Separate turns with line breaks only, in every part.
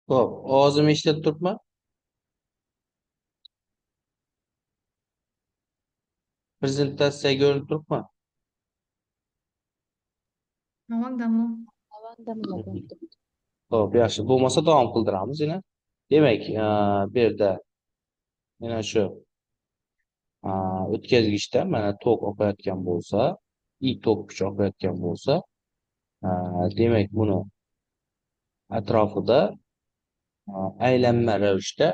Xo'p, ovozimni eshitib turibman. Prezentatsiya ko'rinib turibman.
Avvaldami?
Mhm. Xo'p, yaxshi. Bo'lmasa davom qildiramiz yana. Demak, bu yerda mana shu o'tkazgichda mana tok oqayotgan bo'lsa, tok kuchi oqayotgan bo'lsa, demak buni atrofida aylanma ravishda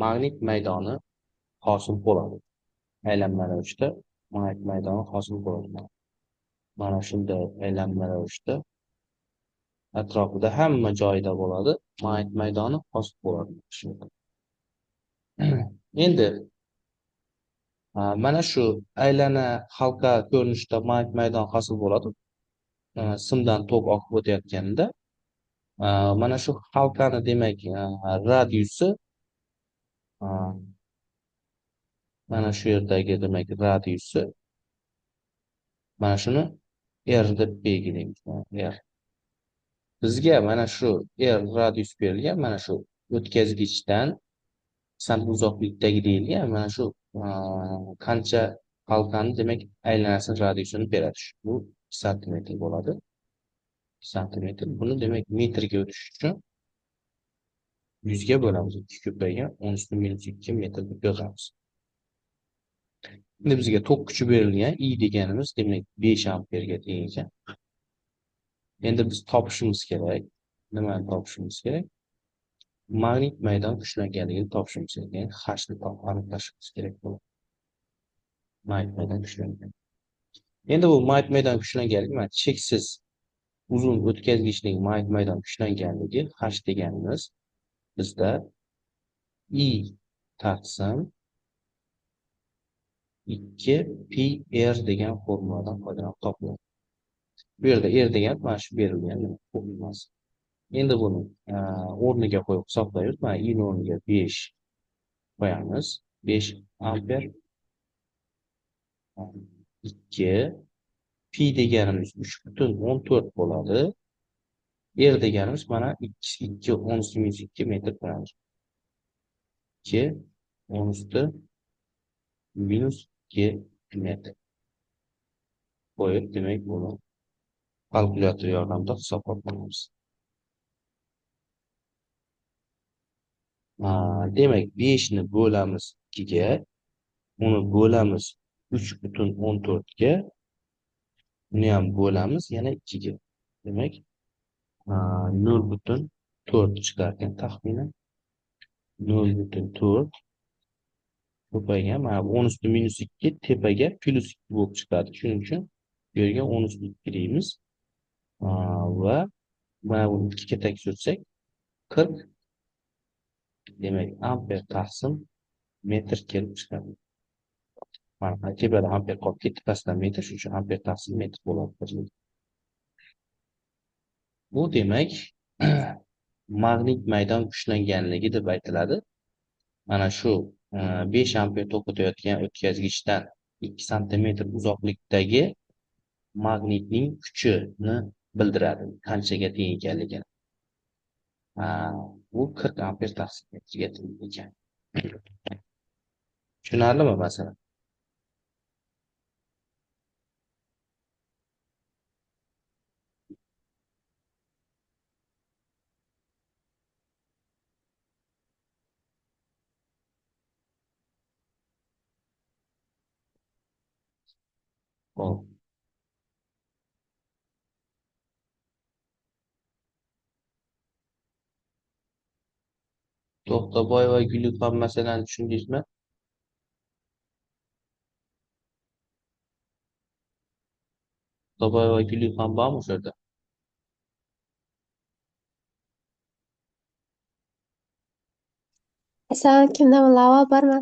magnit maydoni hosil bo'ladi. Aylanma ravishda magnit maydoni hosil bo'ladi. Mana shunday aylanma ravishda atrofida hamma joyida bo'ladi. Magnit maydoni hosil bo'ladi. Endi mana shu aylana halqa ko'rinishida magnit maydon hosil bo'ladi. Simdan tok oqib o'tayotganda mana shu halqani demak radiusi mana shu yerdagi demak radiusi mana shuni R deb belgilaymiz. R. Bizga mana shu R radius berilgan, mana shu o'tkazgichdan sal uzoqlikdagi deyilgan mana shu qancha halqani demak aylanasini radiusini beradi. Bu santimetr bo'ladi. Santimetr. Buni demak metrga o'tish uchun 100 ga bo'lamiz. 2 ko'paygan 10 üstü minus 2 metr deb yozamiz. Endi bizga tok kuchi berilgan, I deganimiz demak 5 amperga teng ekan. Endi biz topishimiz kerak. Nimani topishimiz kerak? Magnit maydon kuchlanganligini topishimiz kerak. Ya'ni H ni aniqlashimiz kerak bo'ladi. Magnit maydon kuchlangan. Endi bu magnit maydon kuchlanganligi mana cheksiz uzun o'tkazgichning magnit maydon kuchlanganligi H deganimiz bizda I taqsim 2 pi R degan formuladan foydalanib topiladi. Bu yerda R degan mana shu berilgan formulasi. Endi buni o'rniga qo'yib hisoblaymiz. Mana I o'rniga 5 qo'yamiz. 5 amper 2 pi deganimiz 3,14 bo'ladi. R deganimiz mana 2 10 üstü minus 2 metr qo'yamiz. 2 10 üstü minus 2 metr qo'yib, demak buni kalkulyator yordamida hisoblab olamiz. Demak 5 ni bo'lamiz 2 ga, uni bo'lamiz 3,14 ga, uni ham bo'lamiz yana 2 ga. Demak 0,4 chiqar ekan taxminan. 0,4 ko'paygan. Mana bu 10 üstü minus 2 tepaga plus 2 bo'lib chiqadi. Shuning uchun bu yerga 10 üstü 2 deymiz. Va mana buni 2 ga tekshirsak 40 demak amper taqsim metr kelib chiqadi. Mana tepada amper qolib ketdi, pastdan metr, shuning uchun amper taqsim metr bo'ladi. Bu demak magnit maydon kuchlanganligi deb aytiladi. Mana shu 5 amper tok o'tayotgan o'tkazgichdan 2 santimetr uzoqlikdagi magnitning kuchini bildiradi. Qanchaga teng ekanligini. Bu 40 amper taqsim metrga teng ekan. Tushunarlimi masalan? Hop. To'xtaboy va Gulxan masalani tushundingizmi? To'xtaboy va Gulxan bormi o'sha yerda?
Assalomu kimdan lava bormi?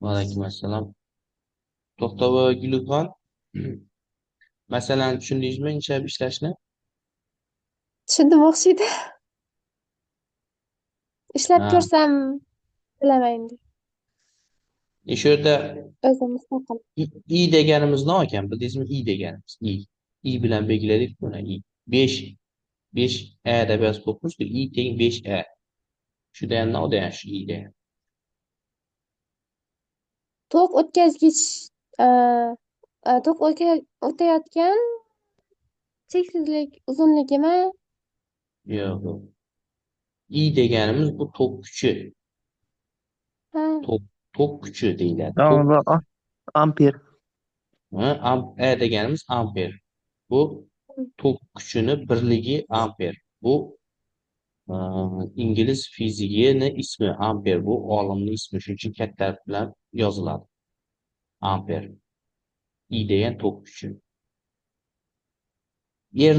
Va alaykum assalom. To'xtaboy va Gulxan masalani tushundingizmi inshaalloh ishlashni?
Tushundim o'xshaydi. Ishlab
Ha.
ko'rsam bilamaydi.
Shu yerda
O'zim mustaqil.
I deganimiz nima ekan? Bildingizmi? I deganimiz. I bilan belgiladik buni. I 5 5 A deb yozib qo'yibmiz. I teng 5 A. Shu deganda u degan shu I degan.
Tok o'tkazgich e, tok o'tayotgan cheksizlik uzunligimi?
Yo'q. I deganimiz bu tok kuchi.
Ha,
Tok kuchi deyiladi. Tok
Tamam, amper.
deganimiz amper. Bu tok kuchini birligi amper. Bu ingliz fizigini ismi amper. Bu olimni ismi. Shuning uchun katta harf bilan yoziladi. Amper. I degan tok kuchi.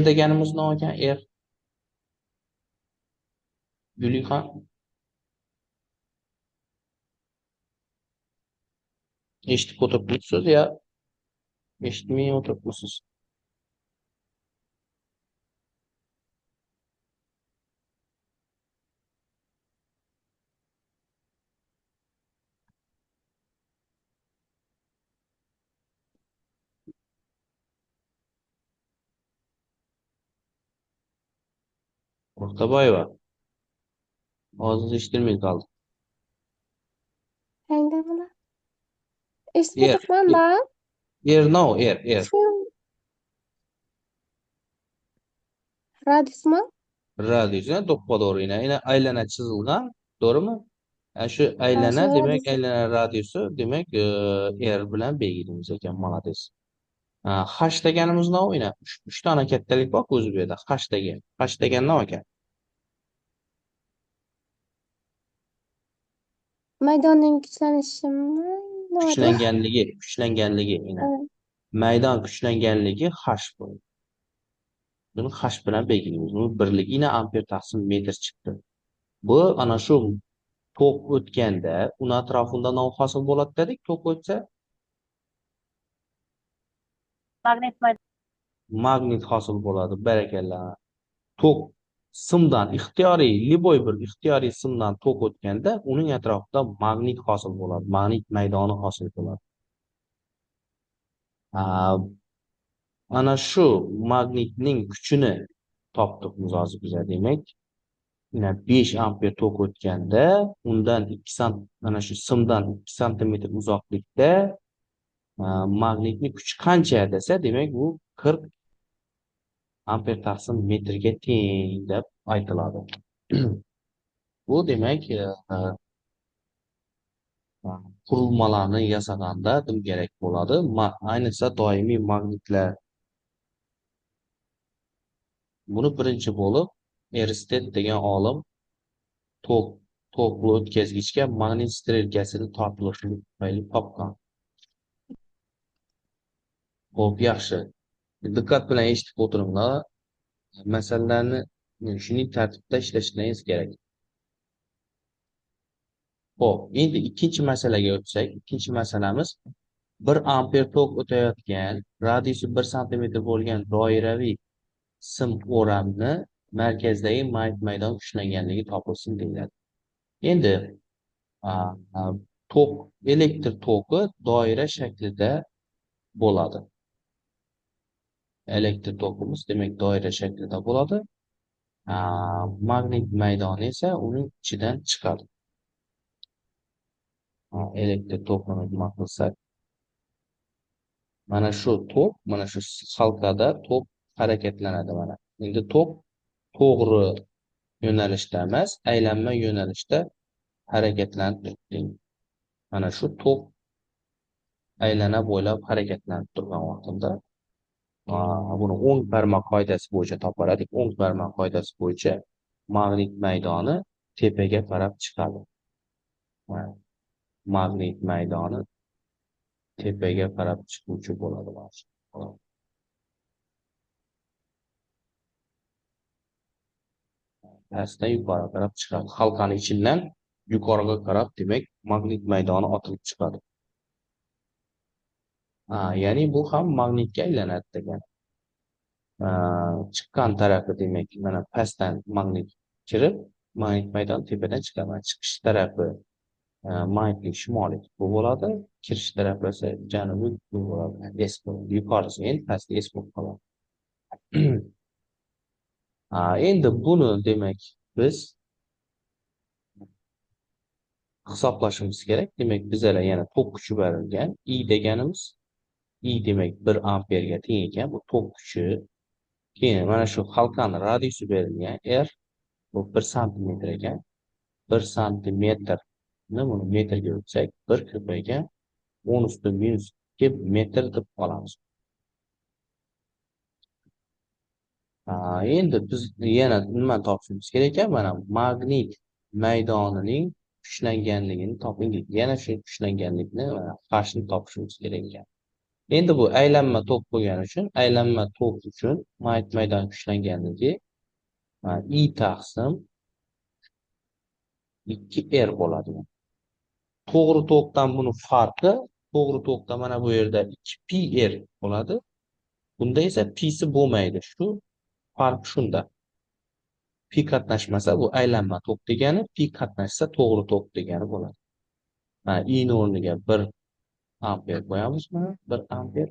Deganimiz nima ekan? Gulixon eshitib o'tiribsiz yo eshitmay o'tiribsiz? O'rtaboyeva, ovozingiz eshitilmay qoldi.
hangdamini? Eshitib
Er,
o'tiribman-da.
er.
Shu radiusmi?
Radiusni to'ppa-to'g'ri aylana chizilgan, to'g'rimi? Shu
Ha,
aylana
shu
demak,
radiusi.
aylana radiusi demak, er bilan belgilamiz ekan, молодец. H deganimiz nima o'yna? 3 dona kattalik bor o'zi bu yerda. H degan. H degan nima ekan?
Maydonning kuchlanishimi? Nimadi?
Kuchlanganligi. Maydon kuchlanganligi H bo'ladi. Buni H bilan belgilaymiz. Buni birligi amper taqsim metr chiqdi. Bu ana shu tok o'tganda uni atrofida nima hosil bo'ladi dedik? Tok o'tsa magnit hosil bo'ladi. Barakalla. Tok simdan ixtiyoriy bir ixtiyoriy simdan tok o'tganda uning atrofida magnit hosil bo'ladi. Magnit maydoni hosil bo'ladi. Ana shu magnitning kuchini topdik biz hozir demak. 5 amper tok o'tganda undan 2 mana shu simdan 2 santimetr uzoqlikda magnitning kuchi qancha desa, demak bu 40 amper taqsim metrga teng deb aytiladi. Bu demak qurilmalarni yasaganda kerak bo'ladi. Ayniqsa doimiy magnitlar. Buni birinchi bo'lib Ersted degan olim tokli o'tkazgichga magnit strelkasini tortilishi tufayli topgan. Xo'p, yaxshi. Diqqat bilan eshitib o'tiringlar. Masalalarni shuning tartibda ishlashingiz kerak. Xo'p, endi ikkinchi masalaga o'tsak, ikkinchi masalamiz 1 amper tok o'tayotgan, radiusi 1 santimetr bo'lgan doiraviy sim o'ramni markazdagi maydon kuchlanganligi topilsin deyiladi. Endi elektr toki doira shaklida bo'ladi. Elektr tokimiz demak doira shaklida bo'ladi. Magnit maydoni esa uning ichidan chiqadi. Elektr tokini nima qilsak, mana shu tok, mana shu halqada tok harakatlanadi mana. Endi tok to'g'ri yo'nalishda emas, aylanma yo'nalishda harakatlanib turibdi. Mana shu tok aylana bo'ylab harakatlanib turgan vaqtida buni o'ng barmoq qoidasi bo'yicha toparadik. O'ng barmoq qoidasi bo'yicha magnit maydoni tepaga qarab chiqadi. Magnit maydoni tepaga qarab chiquvchi bo'ladi. Pastdan yuqoriga qarab chiqadi. Halqaning ichidan yuqoriga qarab, demak, magnit maydoni otilib chiqadi. Ya'ni bu ham magnitga aylanadi degan. Chiqqan tarafi demak, mana pastdan magnit kirib, magnit maydoni tepadan chiqadi. Chiqish tarafi magnitlik shimoliy bu bo'ladi, kirish tarafi esa janubiy bu bo'ladi. S bo'ladi. Yuqorisi endi pastda S bo'lib qoladi. Endi buni demak biz hisoblashimiz kerak. Demak, bizlar yana tok kuchi berilgan. I deganimiz, I demak 1 amperga teng ekan. Bu tok kuchi. Keyin mana shu halqani radiusi berilgan. R bu 1 santimetr ekan. 1 santimetrni buni metrga o'tsak, 1 ko'paygan 10 üstü minus 2 metr deb olamiz. Endi biz yana nima topishimiz kerak ekan? Mana magnit maydonining kuchlanganligini toping. Yana shu kuchlanganlikni qarshini topishimiz kerak ekan. Endi bu aylanma tok bo'lgani uchun, aylanma tok uchun magnit maydon kuchlanganligi I taqsim 2R bo'ladi. To'g'ri tokdan buni farqi, to'g'ri tokda mana bu yerda 2πr bo'ladi. Bunda esa pi'si bo'lmaydi. Shu farq shunda. Pi qatnashmasa bu aylanma tok degani, pi qatnashsa to'g'ri tok degani bo'ladi. I'ni o'rniga 1 amper qo'yamiz. 1 amper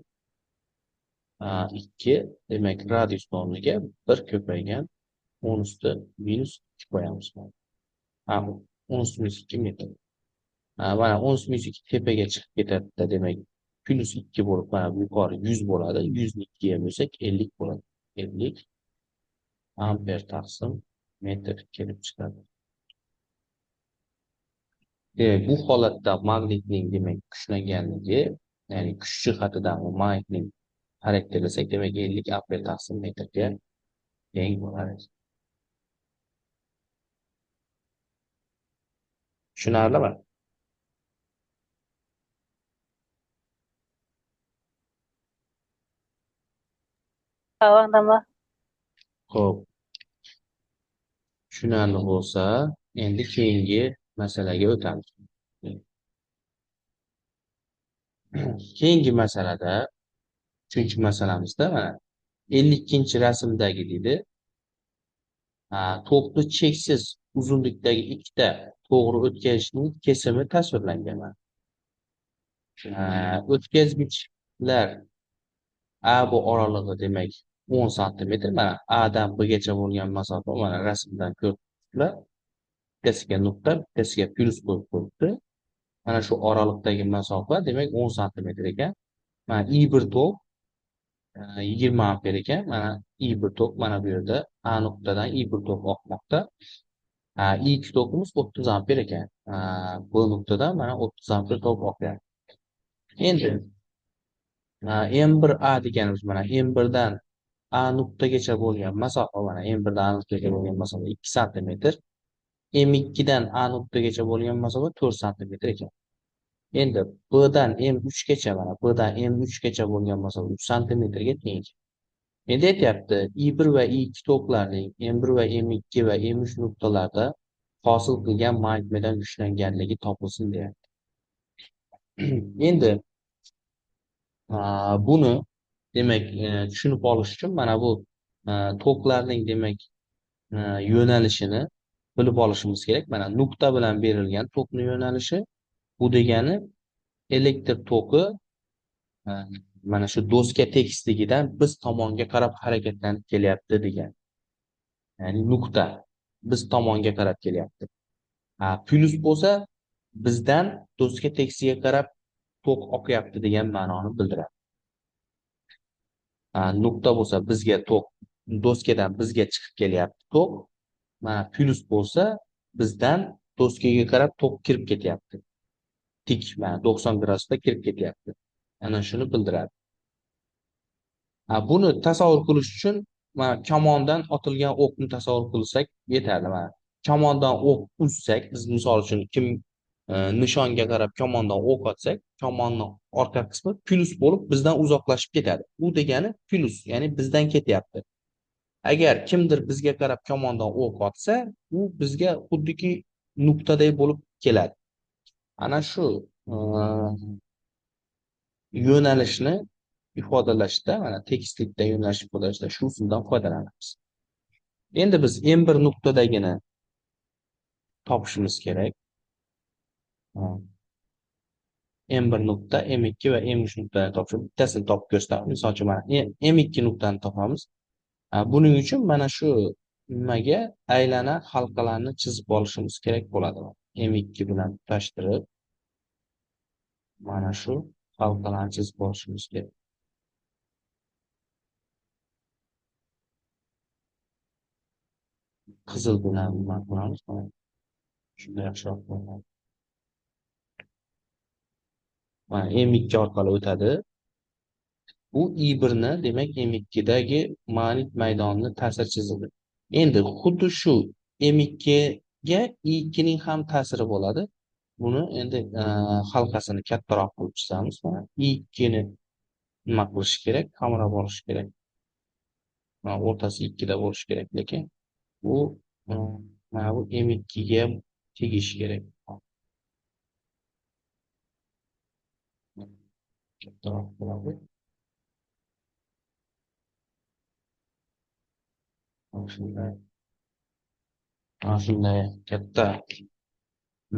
2 demak radius o'rniga 1 ko'paygan 10 üstü minus 2 qo'yamiz. 10 üstü minus 2 metr. Mana 10 üstü minus 2 tepaga chiqib ketadi. Demak plus 2 bo'lib mana bu yuqori 100 bo'ladi. 100 ni 2 ga bo'lsak 50 bo'ladi. 50 amper taqsim metr kelib chiqadi. Bu holatda magnitning demak kuchlanganligi, ya'ni kuch jihatidan u magnitning xarakterlasak, demak 50 amper taqsim metrga teng bo'ladi. Tushunarlimi? Xo'p. Tushunarli bo'lsa, endi keyingi masalaga o'tamiz. Keyingi masalada, 3-masalamizda mana 52-rasmdagi deydi. To'pni cheksiz uzunlikdagi ikkita to'g'ri o'tkazishning kesimi tasvirlangan. O'tkazgichlar A bu oralig'i demak 10 santimetr. Mana A'dan B'gacha bo'lgan masofa mana rasmdan ko'rib turibsizlar. Bittasiga nuqta, bittasiga plus qo'yib qo'yibdi. Mana shu oraliqdagi masofa demak 10 santimetr ekan. Mana I1 tok 20 amper ekan. Mana I1 tok mana bu yerda A nuqtadan I1 tok oqmoqda. I2 tokimiz 30 amper ekan. Bu nuqtadan mana 30 amper tok oqyapti. Endi M1A deganimiz mana M1dan A nuqtagacha bo'lgan masofa mana M1dan A nuqtagacha bo'lgan masofa 2 santimetr. M2dan A nuqtagacha bo'lgan masofa 4 santimetr ekan. Endi B'dan M3 gacha mana B'dan M3 gacha bo'lgan masofa 3 santimetrga teng. Endi aytyapti, I1 va I2 toklarning M1 va M2 va M3 nuqtalarida hosil qilgan magnit maydon kuchlanganligi topilsin deyapti. Endi buni demak tushunib olish uchun mana bu toklarning demak yo'nalishini bilib olishimiz kerak. Mana nuqta bilan berilgan tokning yo'nalishi, bu degani elektr toki mana shu doska tekisligidan biz tomonga qarab harakatlanib kelyapti degan. Ya'ni nuqta biz tomonga qarab kelyapti. Plus bo'lsa bizdan doska tekisiga qarab tok oqyapti degan ma'noni bildiradi. Nuqta bo'lsa bizga tok doskadan bizga chiqib kelyapti tok. Mana plus bo'lsa bizdan doskaga qarab tok kirib ketyapti. Tik mana 90 gradusda kirib ketyapti. Ana shuni bildiradi. Buni tasavvur qilish uchun mana kamondan otilgan o'qni tasavvur qilsak yetarli. Mana kamondan o'q uzsak, biz misol uchun kim nishonga qarab kamondan o'q otsak, kamonning orqa qismi plus bo'lib bizdan uzoqlashib ketadi. Bu degani plus, ya'ni bizdan ketyapti. Agar kimdir bizga qarab kamondan o'q otsa, u bizga xuddiki nuqtaday bo'lib keladi. Ana shu yo'nalishni ifodalashda, mana tekislikda yo'nalish ifodalashda shu usuldan foydalanamiz. Endi biz M1 nuqtadagini topishimiz kerak. M1 nuqta, M2 va M3 nuqtani topishib, bittasini topib ko'rsatamiz. Misol uchun mana M2 nuqtani topamiz. Buning uchun mana shu nimaga aylana halqalarni chizib olishimiz kerak bo'ladi. M2 bilan tutashtirib, mana shu halqalarni chizib olishimiz kerak. Qizil bilan nima qilamiz? Shunda yaxshiroq bo'ladi. Mana M2 orqali o'tadi. Bu I1ni, demak M2dagi magnit maydonni ta'sir chizig'i. Endi xuddi shu M2ga I2ning ham ta'siri bo'ladi. Buni endi halqasini kattaroq qilib chizamiz. Mana I2ni nima qilish kerak? Qamrab olish kerak. Mana o'rtasi 2 da bo'lishi kerak, lekin bu mana bu M2ga ham tegishi kerak. Kattaroq bo'ladi. Shunday katta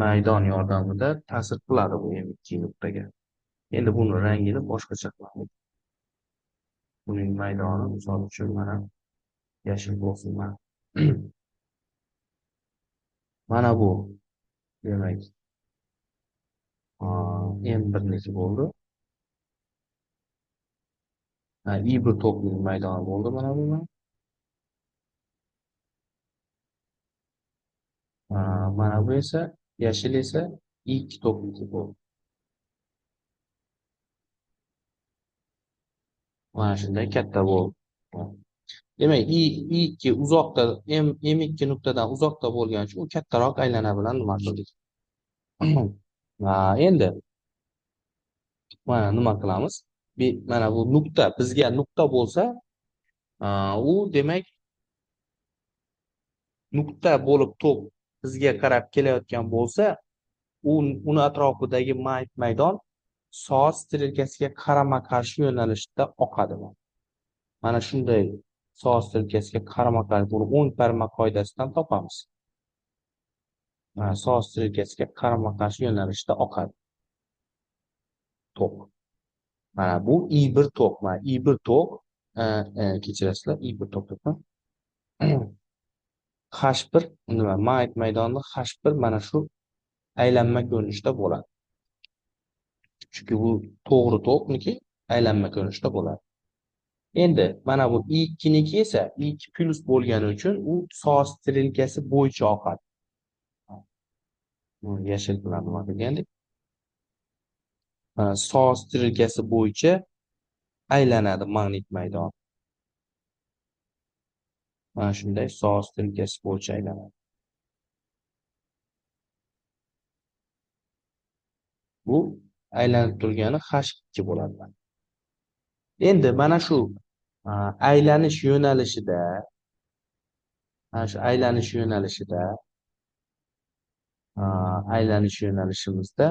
maydon yordamida ta'sir qiladi bu M2 nuqtaga. Endi buni rangini boshqacha qilamiz. Buning maydoni misol uchun mana yashil bo'lsin. Mana bu demak M1niki bo'ldi. I1 to'pining maydoni bo'ldi mana bu. Mana bu esa yashil esa I2 to'pniki bo'ldi. Mana shunday katta bo'ldi. Demak, I2 uzoqda M2 nuqtadan uzoqda bo'lgani uchun u kattaroq aylana bilan nima qildik? Endi mana nima qilamiz? Mana bu nuqta bizga nuqta bo'lsa, u demak nuqta bo'lib to'p bizga qarab kelayotgan bo'lsa, uni atrofidagi maydon soat strelkasiga qarama-qarshi yo'nalishda oqadi. Mana shunday soat strelkasiga qarama-qarshi buni o'ng parma qoidasidan topamiz. Mana soat strelkasiga qarama-qarshi yo'nalishda oqadi to'q. Mana bu I1 to'q. Mana I1 to'q, kechirasizlar, I1 to'q debman. H1 nima? Magnit maydonni H1 mana shu aylanma ko'rinishda bo'ladi. Chunki bu to'g'ri to'qniki aylanma ko'rinishda bo'ladi. Endi mana bu I2 niki esa I2 plus bo'lgani uchun u soat strelkasi bo'yicha oqadi. Yashil bilan nima qilgandik? Soat strelkasi bo'yicha aylanadi magnit maydon. Mana shunday soat strelkasi bo'yicha aylanadi. Bu aylanib turgani H2 bo'ladi. Endi mana shu aylanish yo'nalishida, aylanish yo'nalishimizda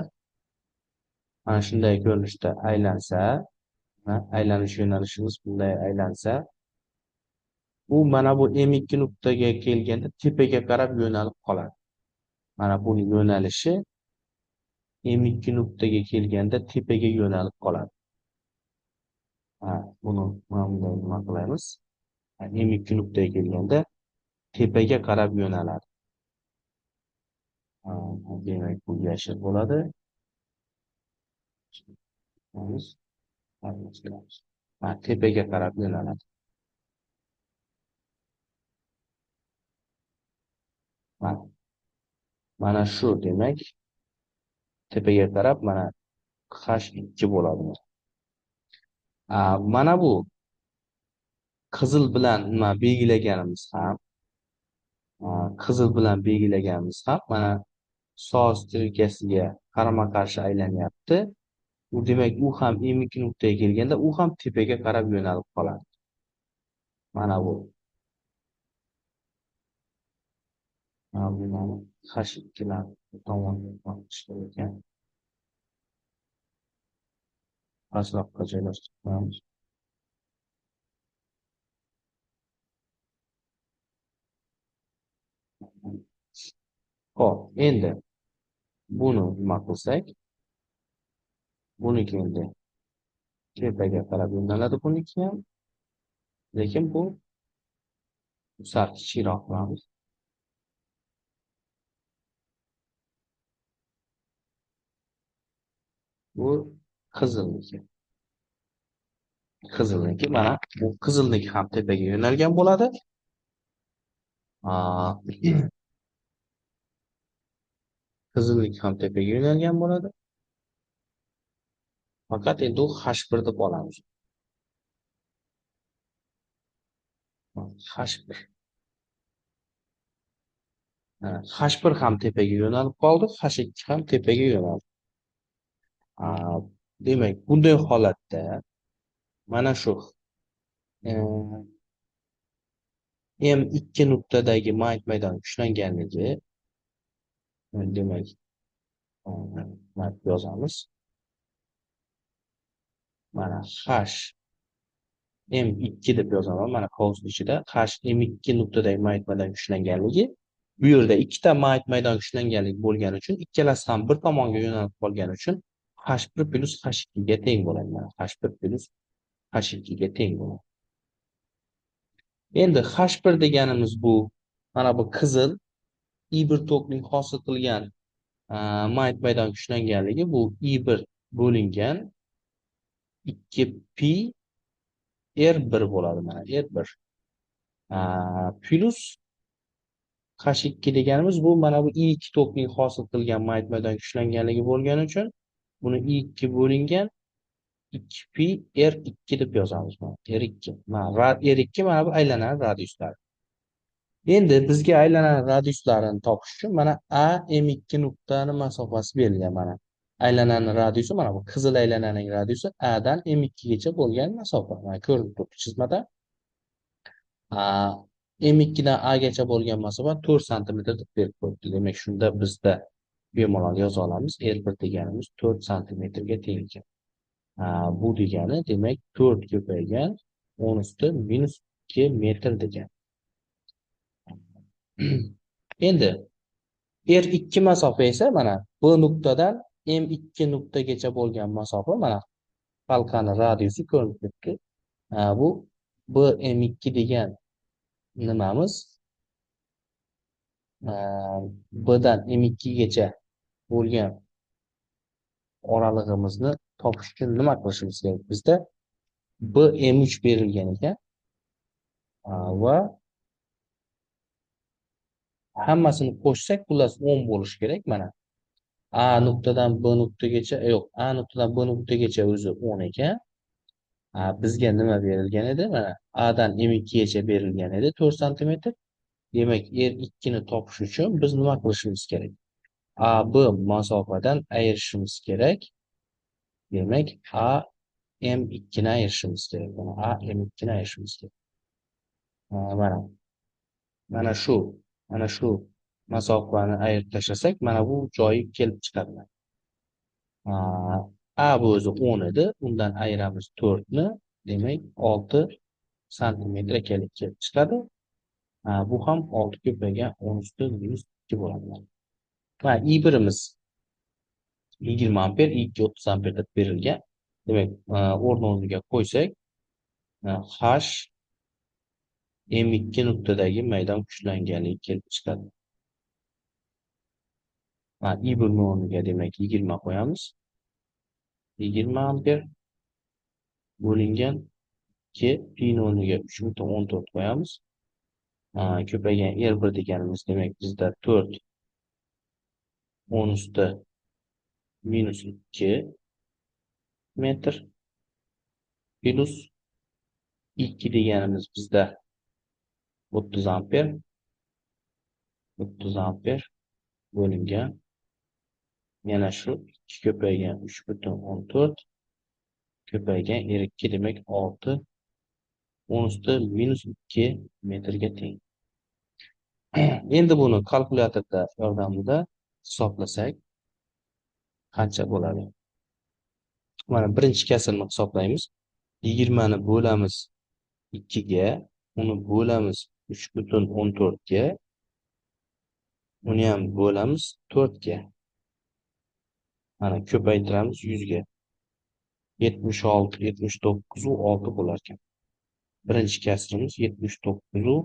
mana shunday ko'rinishda aylansa, aylanish yo'nalishimiz bunday aylansa, u mana bu M2 nuqtaga kelganda tepaga qarab yo'nalib qoladi. Mana buning yo'nalishi M2 nuqtaga kelganda tepaga yo'nalib qoladi. Buni mana bunday nima qilamiz? M2 nuqtaga kelganda tepaga qarab yo'naladi. Demak, bu yashil bo'ladi. Tepaga qarab yo'naladi. Mana shu demak tepaga qarab mana H2 bo'ladi. Mana bu qizil bilan nima belgilaganimiz ham mana soat strelkasiga qarama-qarshi aylanyapti. U demak u ham M2 nuqtaga kelganda u ham tepaga qarab yo'nalib qoladi. Mana bu. Mana H2lar tomonidan ishlayotgan. Asloqqa joylashtiramiz. Xo'p, endi buni nima qilsak? Buniki endi tepaga qarab yo'naladi buniki ham. Lekin bu sal kichikroq qilamiz. Bu qizilniki. Qizilniki mana bu qizilniki ham tepaga yo'nalgan bo'ladi. Aa, qizilniki ham tepaga yo'nalgan bo'ladi. Faqat endi u H1 deb olamiz. H1. H1 ham tepaga yo'nalib qoldi, H2 ham tepaga yo'naldi. Demak, bunday holatda mana shu M2 nuqtadagi maydon ushlanganligi, demak, mana yozamiz. Mana H M2 deb yozaman. Mana qovusning ichida H M2 nuqtadagi maydon ushlanganligi, bu yerda ikkita maydon ushlanganligi bo'lgani uchun ikkalasi ham bir tomonga yo'nalib qolgani uchun H1 plus H2 ga teng bo'ladi. Mana H1 plus H2 ga teng bo'ladi. Endi H1 deganimiz bu mana bu qizil I1 tokning hosil qilgan maydon ushlanganligi, bu I1 bo'lingan 2pi R1 bo'ladi. Mana R1 plus H2 deganimiz bu mana bu I2 tokning hosil qilgan maydon ushlanganligi bo'lgani uchun buni I2 bo'lingan 2pi R2 deb yozamiz. Mana R2. Mana R2 mana bu aylanani radiuslari. Endi bizga aylanani radiuslarini topish uchun mana A M2 nuqtani masofasi berilgan. Mana aylanani radiusi, mana bu qizil aylananing radiusi A dan M2 gacha bo'lgan masofa. Mana ko'rinib turibdi chizmada. M2 dan A gacha bo'lgan masofa 4 sm deb berib qo'yibdi. Demak, shunda bizda bemalol yoza olamiz. R1 deganimiz 4 sm ga teng ekan. Bu degani demak 4 ko'paygan 10 usti minus 2 metr degan. Endi R2 masofa esa mana bu nuqtadan M2 nuqtagacha bo'lgan masofa, mana halqani radiusi ko'rinib turibdi. Bu M2 degan nimamiz? B dan M2 gacha bo'lgan oralig'imizni topish uchun nima qilishimiz kerak? Bizda B M3 berilgan ekan va hammasini qo'shsak, xullas 10 bo'lishi kerak. Mana A nuqtadan B nuqtagacha, yo'q, A nuqtadan B nuqtagacha o'zi 10 ekan. Bizga nima berilgan edi? Mana A dan M2 gacha berilgan edi 4 sm. Demak, R2 ni topish uchun biz nima qilishimiz kerak? AB masofadan ayirishimiz kerak. Demak, A M2 ni ayirishimiz kerak. Mana A M2 ni ayirishimiz kerak. Mana shu masofani ayirib tashlasak, mana bu joyi kelib chiqadi. A bu o'zi 10 edi, undan ayiramiz 4 ni, demak 6 sm kelib chiqadi. Bu ham 6 ko'paygan 10 usti minus 2 bo'ladi. Mana I1imiz 20 amper, I2 30 amper deb berilgan. Demak, o'rniga qo'ysak, H M2 nuqtadagi maydon kuchlanganligi kelib chiqadi. I1 o'rniga demak 20 qo'yamiz. 20 amper bo'lingan 2, pi o'rniga 3.14 qo'yamiz. Ko'paygan R1 deganimiz demak bizda 4 10 usti minus 2 metr plus 2 deganimiz bizda 30 amper bo'lingan yana shu 2 ko'paygan 3.14 ko'paygan R2 demak 6 10 usti minus 2 metrga teng. Endi buni kalkulyatorda yordamida hisoblasak qancha bo'ladi? Mana birinchi kasrni hisoblaymiz. 20 ni bo'lamiz 2 ga, uni bo'lamiz 3.14 ga, uni ham bo'lamiz 4 ga. Mana ko'paytiramiz 100 ga. 76, 79 u 6 bo'lar ekan. Birinchi kasrimiz 79 u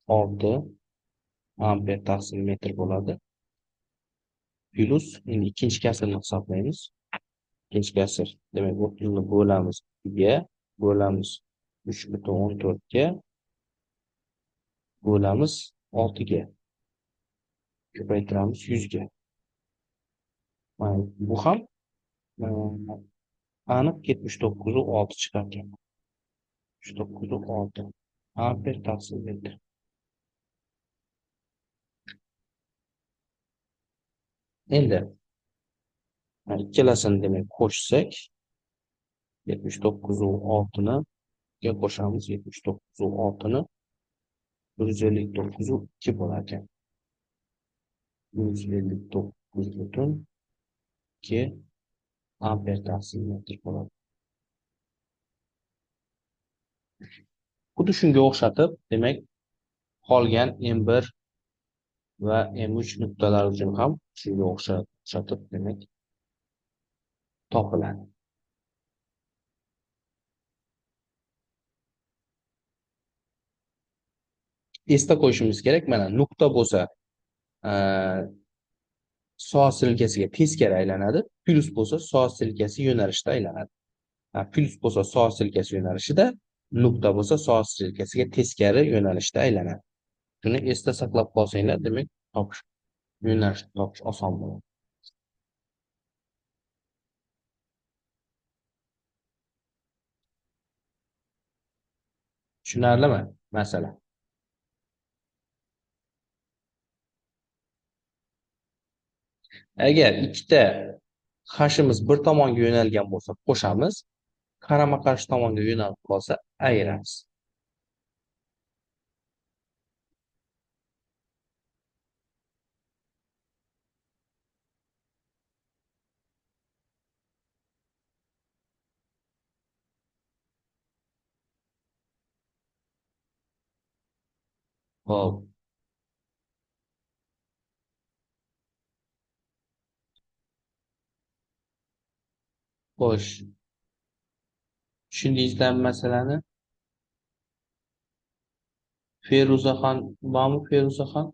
6 amper taqsim metr bo'ladi. Plus endi ikkinchi kasrni hisoblaymiz. kechgasi. Demak, 30 ni bo'lamiz 2ga, bo'lamiz 3,14 ga, bo'lamiz 6ga. Ko'paytiramiz 100 ga. Mana bu ham aniq 79,6 chiqargan. 79,6 amper taqsim etdi. Endi ikkalasini demak qo'shsak 79,6 ni ga qo'shamiz 79,6 ni 159,2 bo'lar ekan. 159,2 amper taqsim metr bo'ladi. Xuddi shunga o'xshatib, demak, qolgan M1 va M3 nuqtalar uchun ham shunga o'xshatib, demak, topiladi. Esda qo'yishimiz kerak, mana nuqta bo'lsa, soat silkasiga teskari aylanadi, plus bo'lsa soat silkasi yo'nalishida aylanadi. Plus bo'lsa soat silkasi yo'nalishida, nuqta bo'lsa soat silkasiga teskari yo'nalishda aylanadi. Shuni esda saqlab qolsanglar, demak, topish, yo'nalishni topish oson bo'ladi. Tushunarlimi? Masala. Agar ikkita hashimiz bir tomonga yo'nalgan bo'lsa, qo'shamiz, qarama-qarshi tomonga yo'nalib qolsa, ayiramiz. Hop. Xo'sh. Tushundingizlarmi masalani? Feruzaxon bormi, Feruzaxon?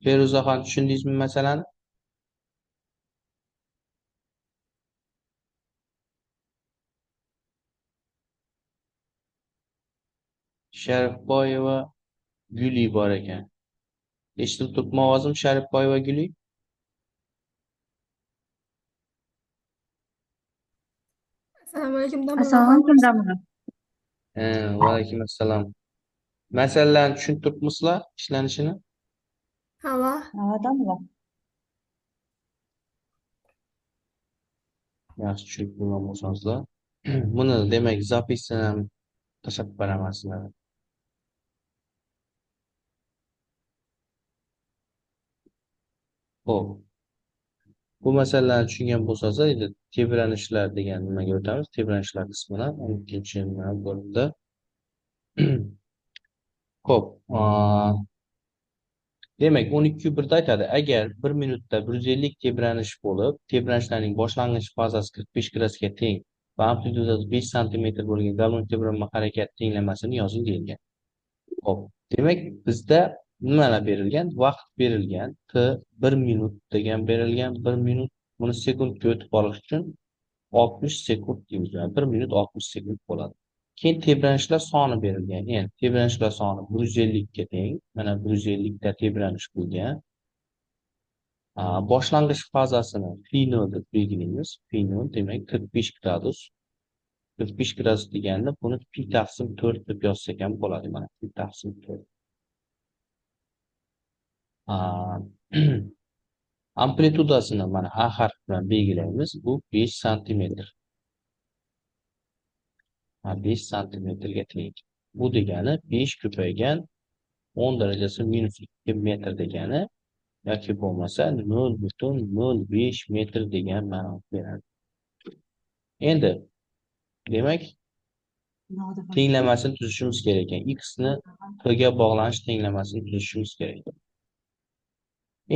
Feruzaxon, tushundingizmi masalani? Sharifboyeva Guli bor ekan. Eshitib turibmi ovozim, Sharifboyeva Guli?
Assalomu alaykum
Assalomu alaykum domla.
Va alaykum assalom. Masalalarni tushunib turibmisizlar, ishlanishini?
Hava.
Ha, domla.
Yaxshi tushunib bo'lgan bo'lsangiz, buni demak zapisini ham tashlab beraman sizlarga. Xo'p. Bu masalalarni tushungan bo'lsangiz, endi tebranishlar degan nimaga o'tamiz? Tebranishlar qismidan 12-bo'limda. Xo'p, demak 12:1 aytadi, agar 1 minutda 150 tebranish bo'lib, tebranishlarning boshlang'ich fazasi 45 gradusga teng va amplitudasi 5 santimetr bo'lgan galon tebranma harakati tenglamasini yozing deyilgan. Xo'p, demak bizda nimalar berilgan? Vaqt berilgan, t 1 minut degan berilgan, 1 minut, buni sekundga o'tib olish uchun 60 sekund deymiz. 1 minut 60 sekund bo'ladi. Keyin tebranishlar soni berilgan. Endi tebranishlar soni 150 ga teng. Mana 150 ta tebranish bo'lgan. Boshlang'ich fazasini phi 0 deb belgilaymiz. Phi 0 demak 45 gradus. 45 gradus deganda buni pi taqsim 4 deb yozsak ham bo'ladi. Mana pi taqsim 4. Amplitudasini mana A harfi bilan belgilaymiz. Bu 5 santimetr. 5 santimetrga teng. Bu degani 5 ko'paygan 10 darajasi minus 2 metr degani, yoki bo'lmasa 0,05 metr degan ma'no beradi. Endi demak tenglamasini tuzishimiz kerak ekan. X ni t ga bog'lanish tenglamasini tuzishimiz kerak.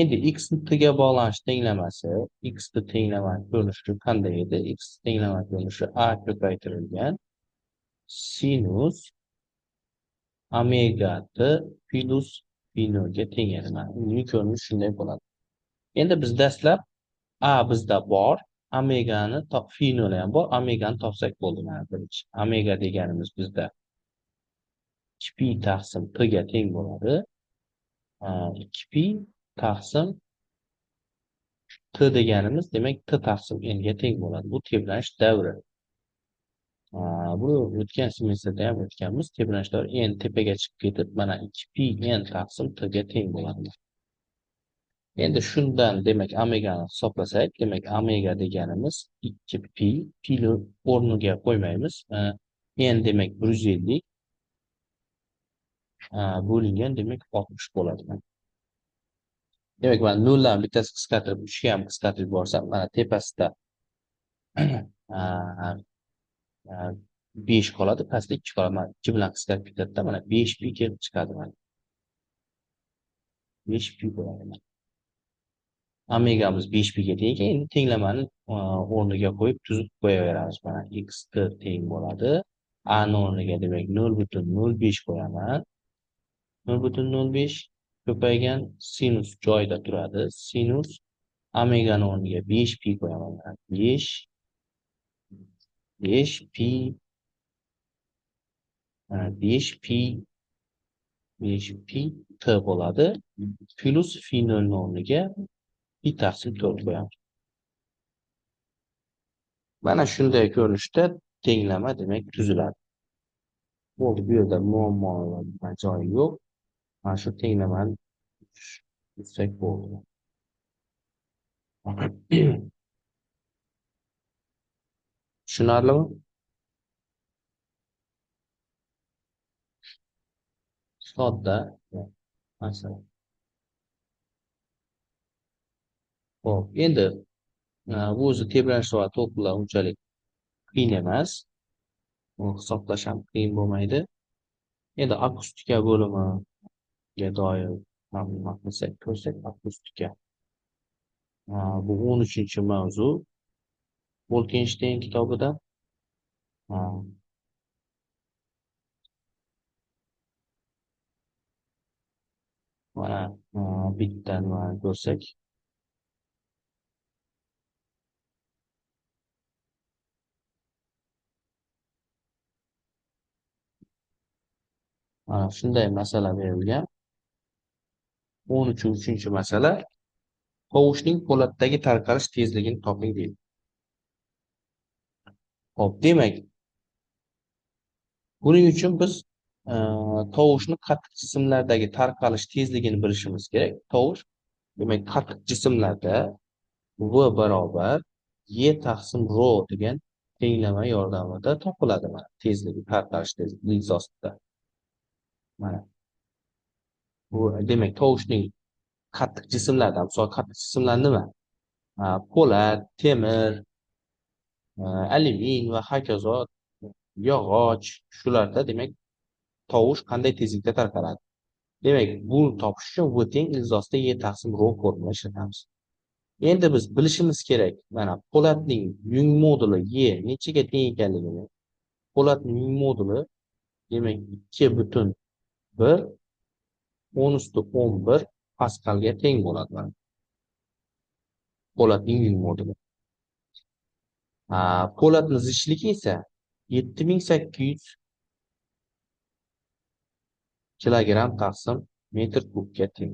Endi x ni t ga bog'lanish tenglamasi, x ni tenglama ko'rinishi qanday edi? X tenglama ko'rinishi a ko'paytirilgan sinus omega t plus phi nolga teng edi. Mana uning ko'rinishi shunday bo'ladi. Endi biz dastlab a bizda bor, omegani phi nol ham bor, omegani topsak bo'ldi. Mana birinchi. Omega deganimiz bizda 2pi taqsim p ga teng bo'ladi. 2pi taqsim t deganimiz demak t taqsim n ga teng bo'ladi. Bu tebranish davri. Bu o'tgan semestrda ham o'tganmiz. Tebranish davri n tepaga chiqib ketib, mana 2pi n taqsim t ga teng bo'ladi. Endi shundan demak omegani hisoblasak, demak omega deganimiz 2pi, pi o'rniga qo'ymaymiz. N demak 150 bo'lingan demak 60 bo'ladi. Demak, mana 0 dan bittasi qisqartirib, 3 ga ham qisqartirib yuborsam, mana tepasida 5 qoladi, pastda 2 qoladi. Mana 2 bilan qisqarib ketadi-da, mana 5 pi kelib chiqadi mana. 5 pi bo'ladi. Omegamiz 5 piga teng ekan, endi tenglamani o'rniga qo'yib tuzib qo'yaveramiz. Mana x t teng bo'ladi. A ni o'rniga demak 0,05 qo'yaman. 0,05 ko'paygan sinus joyida turadi. Sinus omegani o'rniga 5 pi qo'yaman. 5 pi 5 pi t bo'ladi. Plus phi nolni o'rniga pi taqsim 4 qo'yamiz. Mana shunday ko'rinishda tenglama demak tuziladi. Bu yerda muammo va joyi yo'q. Mana shu tenglamani tuzsak bo'ldi. Tushunarlimi? Sodda masala. Xo'p, endi bu o'zi tebranish va to'lqinlar unchalik qiyin emas. Uni hisoblash ham qiyin bo'lmaydi. Endi akustika bo'limiga doir ma'lumot ko'rsak, akustika. Bu 13-mavzu. Bolkenstein kitobida. Mana bitta nimani ko'rsak. Mana shunday masala berilgan. 13-masala. Tovushning po'latdagi tarqalish tezligini toping deydi. Xo'p, demak, buning uchun biz tovushni qattiq jismlardagi tarqalish tezligini bilishimiz kerak. Tovush demak qattiq jismlarda v barobar e taqsim rho degan tenglama yordamida topiladi. Mana tezligi, tarqalish tezligi x ostida. Mana bu demak tovushning qattiq jismlardan, misol qattiq jismlar nima? Po'lat, temir, alyumin va hokazo, yog'och, shularda demak tovush qanday tezlikda tarqaladi? Demak, buni topish uchun v teng x ostida e taqsim rho formula ishlatamiz. Endi biz bilishimiz kerak, mana po'latning yung moduli e nechaga teng ekanligini. Po'latning yung moduli demak 2,1 10⁻11 paskalga teng bo'ladi mana. Po'latning yung moduli. Po'latning zichligi esa 7800 kilogramm taqsim metr kubga teng.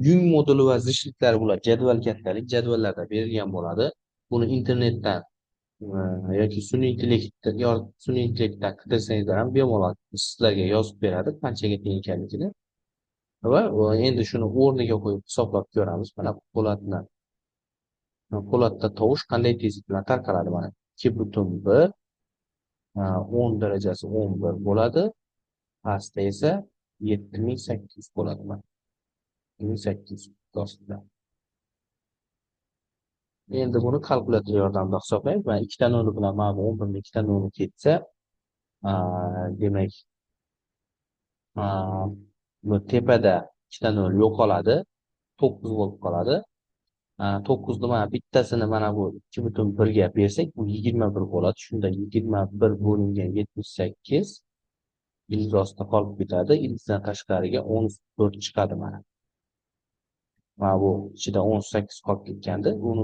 Yung moduli va zichliklari bular jadval kattalik, jadvallarda berilgan bo'ladi. Buni internetdan yoki sun'iy intellektdan qidirsangizlar ham bemalol sizlarga yozib beradi qanchaga teng ekanligini. Va endi shuni o'rniga qo'yib hisoblab ko'ramiz. Mana po'latda tovush qanday tezlik bilan tarqaladi? Mana 2,1 10 darajasi 11 bo'ladi. Pastda esa 7800 bo'ladi. Mana 7800 ostida. Endi buni kalkulyator yordamida hisoblaymiz. Mana 2 ta 0 bilan mana 11 ni 2 ta 0 ketsa, demak bu tepada 2 ta 0 yo'qoladi. 9 volt qoladi. 9'ni mana bittasini mana bu 2,1 ga bersak, bu 21 bo'ladi. Shunda 21 bo'lingan 78 ildiz ostida qolib ketadi. Ildizdan tashqariga 14 chiqadi mana. Mana bu ichida 18 qolib ketgandi. Uni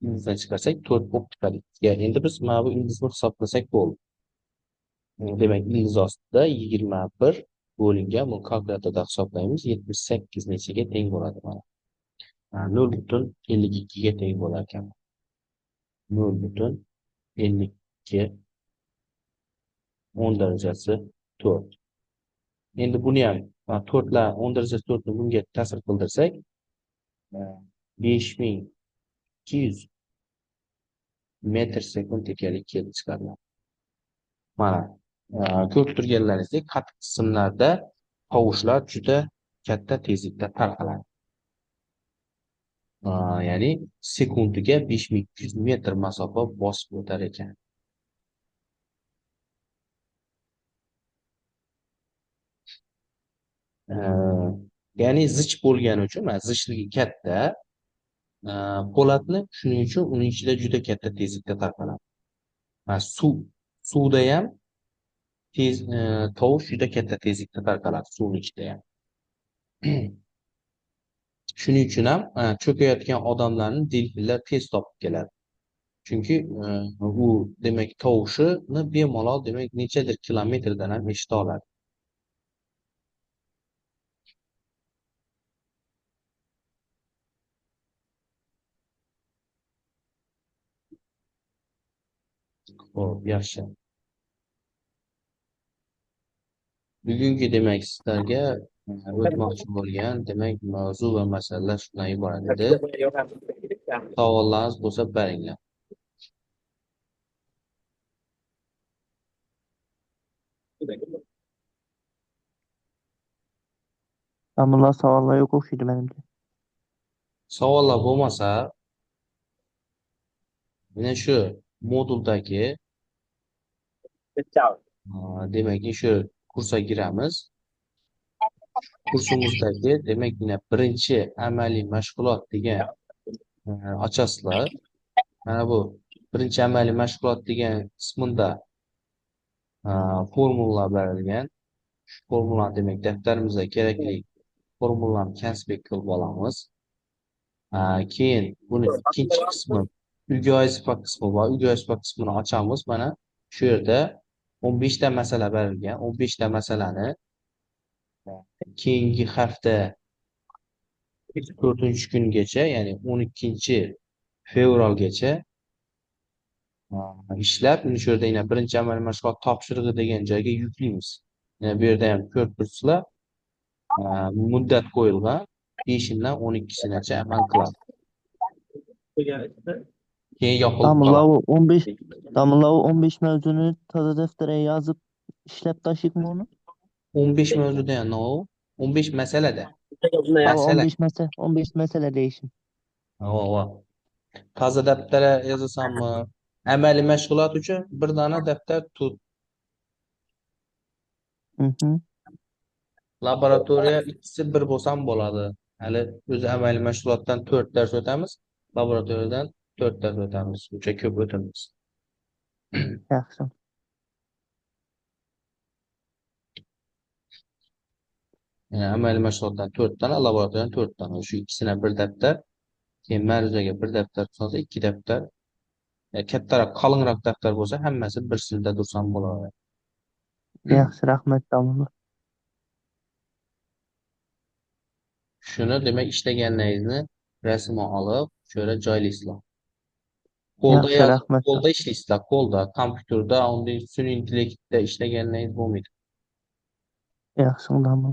ildizdan chiqarsak 4 bo'lib chiqadi. Endi biz mana bu ildizni hisoblasak bo'ldi. Demak, ildiz ostida 21 bo'lingan, bu kalkulyatorda hisoblaymiz. 78 nechaga teng bo'ladi mana. 0,52 ga teng bo'lar ekan. 0,52 10 darajasi 4. Endi buni ham 4 10 darajasi 4 ni bunga ta'sir qildirsak, 5200 metr sekund ekanligi kelib chiqadi. Mana ko'rib turganlaringizdek, qattiq qismlarda tovushlar juda katta tezlikda tarqaladi. Ya'ni sekundiga 5200 metr masofa bosib o'tar ekan. Ya'ni zich bo'lgani uchun, zichligi katta po'latni, shuning uchun uning ichida juda katta tezlikda tarqaladi. Suvda ham tovush juda katta tezlikda tarqaladi, suvning ichida ham. Shuning uchun ham cho'kayotgan odamlarni delfinlar tez topib keladi. Chunki u demak tovushini bemalol demak nechadir kilometrdan ham eshita oladi. Xo'p, yaxshi. Bugungi demak sizlarga o'tmoqchi bo'lgan demak mavzu va masalalar shundan iborat edi. Savollariniz bo'lsa beringlar.
Ammo savollar yo'q o'xshaydi menimcha.
Savollar bo'lmasa, mana shu moduldagi demak shu kursga kiramiz. Kursimizdagi demak birinchi amaliy mashg'ulot degan ochasizlar. Mana bu birinchi amaliy mashg'ulot degan qismida formulalar berilgan. Shu formulani demak daftarimizga kerakli formulani konspekt qilib olamiz. Keyin buni ikkinchi qismi, uyga vazifa qismi bor. Uyga vazifa qismini ochamiz. Mana shu yerda 15 ta masala berilgan. 15 ta masalani keyingi hafta 4-kungacha, ya'ni 12-fevralgacha ishlab, shu yerda yana birinchi amaliy mashg'ulot topshirig'i degan joyga yuklaymiz. Bu yerda ham ko'rib turibsizlar, muddat qo'yilgan 5dan 12gacha amal qiladi. Keyin yopilib qoladi.
Damla o 15 mavzuni toza daftarga yozib ishlab tashlaymi uni?
15 mavzuda ham 15 masalada.
15 masala deyishim.
Toza daftara yozasanmi? Amaliy mashg'ulot uchun bir dona daftar tut. Laboratoriya ikkisi bir bo'lsa ham bo'ladi. Hali o'zi amaliy mashg'ulotdan 4 dars o'tamiz, laboratoriyadan 4 dars o'tamiz. Uncha ko'p o'tamiz.
Yaxshi.
Amaliy mashg'ulotdan 4 dona, laboratoriyadan 4 dona. Shu ikkisini bir daftar, keyin ma'ruzaga bir daftar solsa 2 daftar. Kattaroq, qalinroq daftar bo'lsa, hammasi bir silda tursam bo'ladi.
Yaxshi, rahmat Damla.
Shuni demak ishlaganlaringizni rasmini olib, shu yerga joylaysizlar.
Yaxshi, rahmat.
Qo'lda ishlaysizlar, qo'lda, kompyuterda, unda sun'iy intellektda ishlaganlaringiz bo'lmaydi.
Yaxshi, Damla.